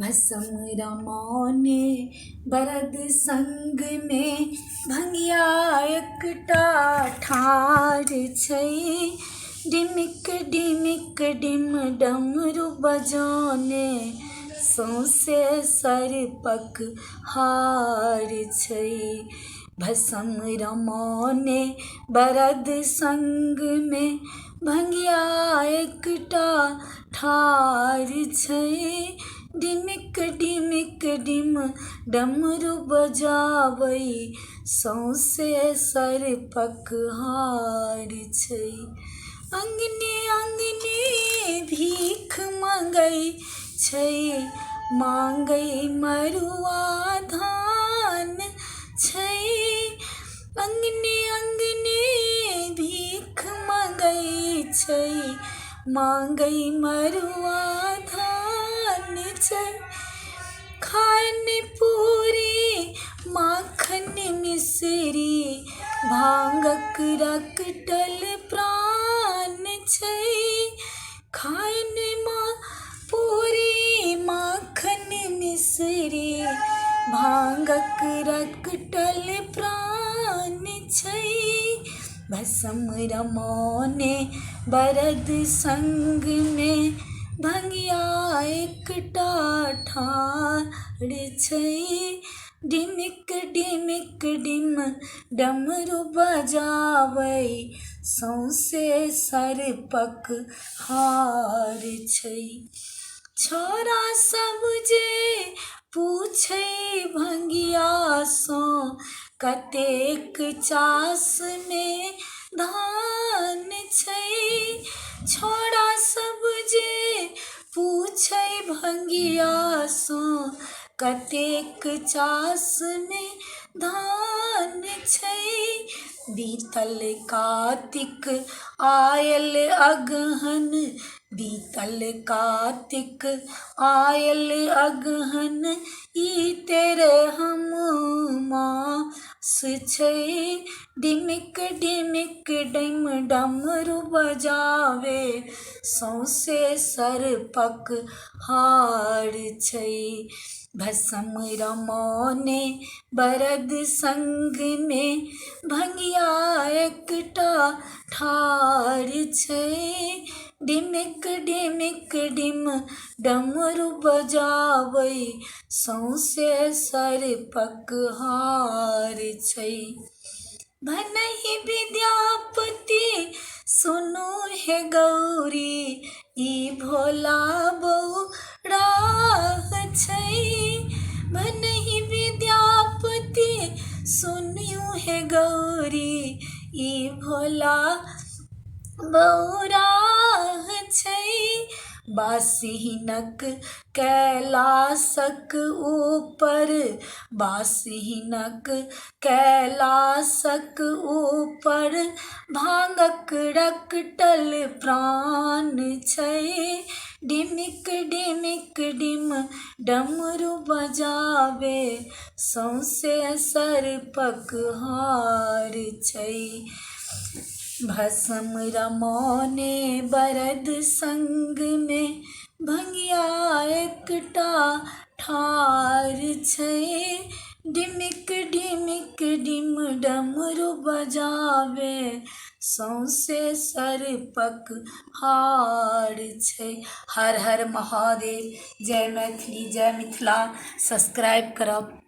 भस्म रमौने बरद संग में भंगिया एकटा ठाढ़ छै। डिमिक डिमिक डिम डमरू बजौने सौंसे सर्पक हार छै। भस्म रमौने बरद संग में भंगिया एकटा ठाढ़ छै। डिमिक डिमिक डिम डमरू बजाबै सौंसे सर्पक हार छै। अंगने अंगने भीख मांगै छै, मांगै मरुआ धान छै। अंगने अंगने भीख मांगै छै, मांगै मरुआ धान छै। खान पूरी माखन मिश्री भांगक रकटल प्राण छै। खान पूरी माखन मिश्री भांगक रकटल प्राण छै। भस्म रमौने बरद संग में भंगिया एकटा ठाढ़ छै। डिमिक डिमिक डिम डमरू बजाबै सौंसे सर्पक हार छै। छौड़ा सब जे पूछै भंगिया सँ कतेक चास में धान छै। छौड़ा सब जे पूछै भंगिया सँ कतेक चास में धान छै। बीतल कातिक आयल अगहन, बीतल कातिक आयल अगहन ई तेरहम मास छै। डिमिक डिमिक डिम डमरू बजावे सौंसे सर्पक हार छै। भस्म रमौने बरद संग में भंगिया एकटा ठाढ़ छै। डिमिक डिमिक डिम डमरू बजाबै सौंसे सर्पक हार छै। भनहि विद्यापति सुनु हे गौरी ई भोला बौराह छै। भनहि विद्यापति सुनु हे गौरी ई भोला बौराह छै। बासिहिनक कैलासक ऊपर, बासिहिनक कैलासक ऊपर भांगक रकटल प्राण छै। डिमिक डिमिक डिम डमरू बजावे सौंसे सर्पक हार छै। भस्म रमौने बरद संग में भंगिया एकटा ठाढ़ छै। डिमिक डिमिक डिम डमरू बजावे सौंसे सर्पक हार छै। हर हर महादेव। जय मैथिली, जय मिथिला। सब्सक्राइब करब।